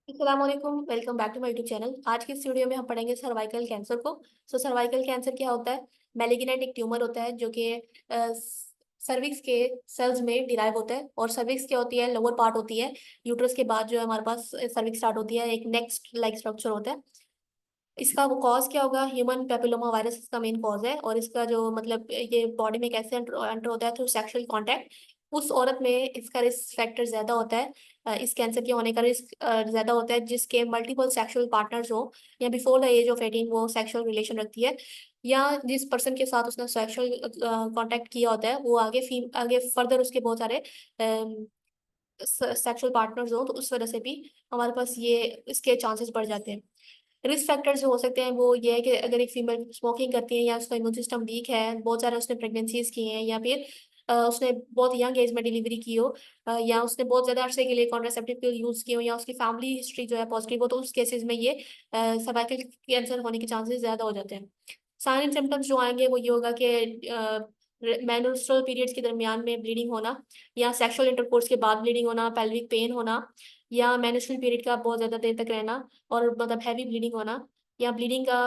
अस्सलाम वालेकुम, welcome back to my YouTube channel. आज की इस वीडियो में हम पढ़ेंगे सर्वाइकल कैंसर को। सर्वाइकल कैंसर क्या होता है? मैलिग्नेंट एक ट्यूमर होता है जो कि सर्विक्स के सेल्स में डिराइव होता है। और सर्विक्स क्या होती है? लोअर पार्ट होती है। यूट्रस के बाद जो है हमारे पास सर्विक्स स्टार्ट होती है, एक नेक्स्ट लाइक स्ट्रक्चर होता है। इसका वो कॉज क्या होगा? ह्यूमन पेपिलोमा वायरस इसका मेन कॉज है। और इसका जो मतलब ये बॉडी में कैसे एंटर होता है? Through sexual contact. उस औरत में इसका रिस्क फैक्टर ज्यादा होता है। इस कैंसर के होने का रिस्क ज्यादा होता है जिसके मल्टीपल सेक्सुअल पार्टनर्स हो, या बिफोर द एज ऑफ 18 वो सेक्सुअल रिलेशन रखती है, या जिस पर्सन के साथ उसने सेक्सुअल कांटेक्ट किया होता है वो आगे फर्दर उसके बहुत सारे सेक्सुअल पार्टनर्स हो, तो उस वजह से भी हमारे पास ये इसके चांसेस बढ़ जाते हैं। रिस्क फैक्टर्स जो हो सकते हैं वो ये है कि अगर एक फीमेल स्मोकिंग करती है, या उसका इम्यून सिस्टम वीक है, बहुत सारे उसने प्रेगनेंसीज की हैं, या फिर उसने बहुत यंग एज में डिलीवरी की हो, या उसने बहुत ज़्यादा अरसे के लिए कॉन्ट्रासेप्टिव पिल यूज़ की हो, या उसकी फैमिली हिस्ट्री जो है पॉजिटिव हो, तो उस केसेस में ये सर्वाइकल कैंसर होने के चांसेस ज़्यादा हो जाते हैं। साइन एंड सिम्टम्स जो आएंगे वो ये होगा कि मेनस्ट्रुअल पीरियड्स के दरमियान में ब्लीडिंग होना, या सेक्सुअल इंटरकोर्स के बाद ब्लीडिंग होना, पेल्विक पेन होना, या मेंस्ट्रुअल पीरियड का बहुत ज़्यादा देर तक रहना और मतलब हैवी ब्लीडिंग होना, या ब्लीडिंग का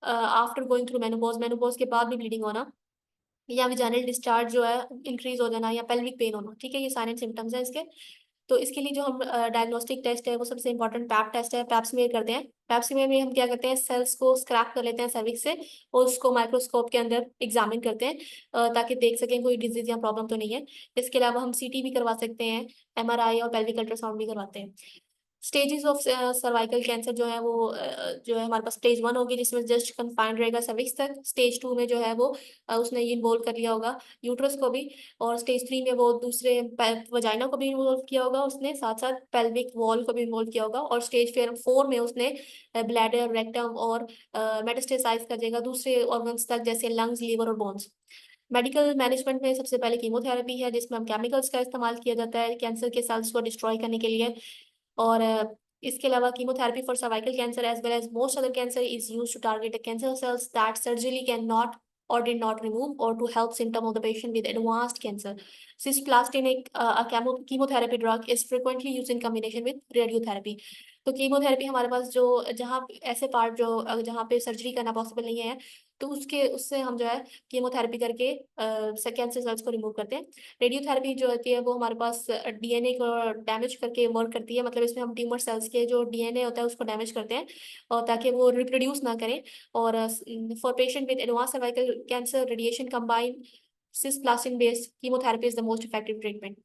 after going through menopause, menopause के बाद भी ब्लीडिंग होना, या वेजाइनल डिस्चार्ज जो है इंक्रीज हो जाना, या पेल्विक पेन होना। ठीक है, ये सारे सिम्टम्स हैं इसके। तो इसके लिए जो हम डायग्नोस्टिक टेस्ट है वो सबसे इंपॉर्टेंट पैप टेस्ट है, पैप स्मीयर करते हैं। पैप स्मीयर में हम क्या करते हैं? सेल्स को स्क्रैप कर लेते हैं सर्विक्स से, और उसको माइक्रोस्कोप के अंदर एग्जामिन करते हैं, ताकि देख सकें कोई डिजीज या प्रॉब्लम तो नहीं है। इसके अलावा हम सीटी भी करवा सकते हैं, एमआरआई और पेल्विक अल्ट्रासाउंड भी करवाते हैं। स्टेजेस ऑफ सर्वाइकल कैंसर जो है वो जो है हमारे पास स्टेज 1 होगी जिसमें जस्ट कन्फाइंड रहेगा सर्विक्स तक। स्टेज 2 में जो है वो उसने ये इन्वॉल्व कर लिया होगा यूट्रस को भी। और स्टेज 3 में वो दूसरे वजाइना को भी इन्वॉल्व किया होगा उसने, साथ साथ पेल्विक वॉल को भी इन्वॉल्व किया होगा। और स्टेज फिर 4 में उसने ब्लैडर, रेक्टम और मेटास्टेसाइज कर देगा दूसरे ऑर्गन्स तक, जैसे लंग्स, लीवर और बोन्स। मेडिकल मैनेजमेंट में सबसे पहले कीमोथेरेपी है जिसमें हम केमिकल्स का इस्तेमाल किया जाता है कैंसर के सेल्स को डिस्ट्रॉय करने के लिए। और इसके अलावा chemotherapy for cervical cancer as well as most other cancer is used to target the cancer cells that surgery can not or did not remove, or to help symptom of the patient with advanced cancer. Cisplatin, a chemotherapy drug, is frequently used in combination with radiotherapy. तो chemotherapy हमारे पास जो जहाँ ऐसे part जो जहाँ पे surgery करना possible नहीं है, तो उसके उससे हम जो है कीमोथेरेपी करके कैंसर सेल्स को रिमूव करते हैं। रेडियोथेरेपी जो होती है वो हमारे पास डीएनए को डैमेज करके वर्क करती है, मतलब इसमें हम ट्यूमर सेल्स के जो डीएनए होता है उसको डैमेज करते हैं, और ताकि वो रिप्रोड्यूस ना करें। और for patient with advance cervical cancer, radiation combine cisplatin based chemotherapy is the most effective treatment.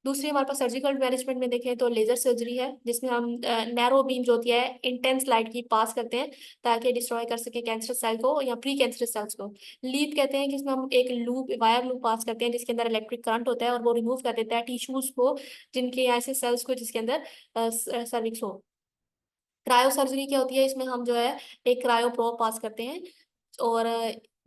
दूसरी हमारे पास सर्जिकल मैनेजमेंट में देखें तो लेजर सर्जरी है जिसमें हम नैरो बीम जो होती है इंटेंस लाइट की पास करते हैं ताकि डिस्ट्रॉय कर सके कैंसर सेल को या प्री कैंसर सेल्स को। लीप कहते हैं कि इसमें हम एक लूप, वायर लूप पास करते हैं जिसके अंदर इलेक्ट्रिक करंट होता है, और वो रिमूव कर देता है टिश्यूज को जिनके ऐसे सेल्स को जिसके अंदर सर्विक्स हो। क्रायो सर्जरी क्या होती है? इसमें हम जो है एक क्रायो प्रोब पास करते हैं, और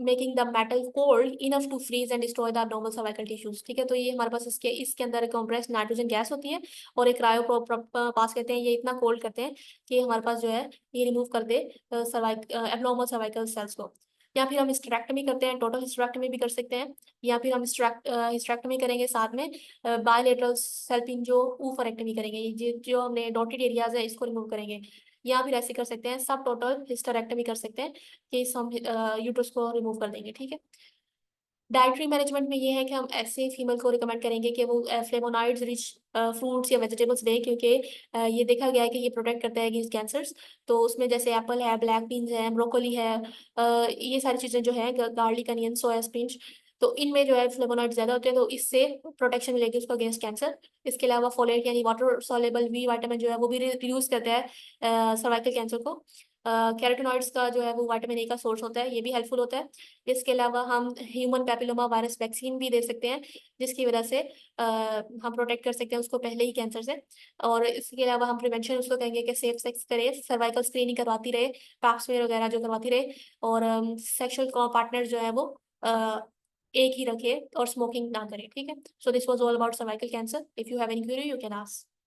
making the metal cold enough to freeze and destroy the abnormal cervical tissues. ठीक है, तो ये हमारे पास इसके अंदर कंप्रेस्ड नाइट्रोजन गैस होती है, और एक क्रायो प्रोब पास करते हैं, ये इतना कोल्ड करते हैं कि हमारे पास जो है ये रिमूव कर दे एब्नॉर्मल सर्वाइकल सेल्स को। या फिर हम हिस्टेरेक्टमी करते हैं, टोटल हिस्टेरेक्टमी भी कर सकते हैं, या फिर हम हिस्टेरेक्टमी करेंगे साथ में बायलेटरल सेल्पिंजो ऊफरेक्टमी करेंगे, ये जो हमने डॉटेड एरियाज है इसको रिमूव करेंगे। या फिर ऐसे कर सकते हैं सब टोटल हिस्टेरेक्टमी कर सकते हैं कि इस हम यूट्रस को रिमूव कर देंगे। ठीक है। डाइटरी मैनेजमेंट में ये है कि हम ऐसे फीमेल को रिकमेंड करेंगे कि वो फ्लेवोनॉइड्स रिच फ्रूट्स या वेजिटेबल्स दें, क्योंकि ये देखा गया है कि ये प्रोटेक्ट करता है अगेंस्ट कैंसर्स। तो उसमें जैसे एप्पल है, ब्लैक बीन्स है, ब्रोकोली है, ये सारी चीज़ें जो है, गार्लिक, अनियन, सोया स्पिंच, तो इनमें जो है फ्लेवोनॉइड ज्यादा होते हैं, तो इससे प्रोटेक्शन मिलेगी उसको अगेंस्ट कैंसर। इसके अलावा फोलेट यानी वाटर सॉल्युबल बी विटामिन जो है वो भी रिड्यूस करता है सर्वाइकल कैंसर को। कैरोटिनॉइड्स का जो है वो विटामिन ए का सोर्स होता है, ये भी हेल्पफुल होता है। इसके अलावा हम ह्यूमन पैपिलोमा वायरस वैक्सीन भी दे सकते हैं जिसकी वजह से हम प्रोटेक्ट कर सकते हैं उसको पहले ही कैंसर से। और इसके अलावा हम प्रिवेंशन उसको कहेंगे कि सेफ सेक्स करे, सर्वाइकल स्क्रीनिंग करवाती रहे, पैप स्मेयर वगैरह जो करवाती रहे, और सेक्सुअल पार्टनर जो है वो अ, एक ही रखे और स्मोकिंग ना करे। ठीक है, so this was all about cervical cancer. If you have any query you can ask.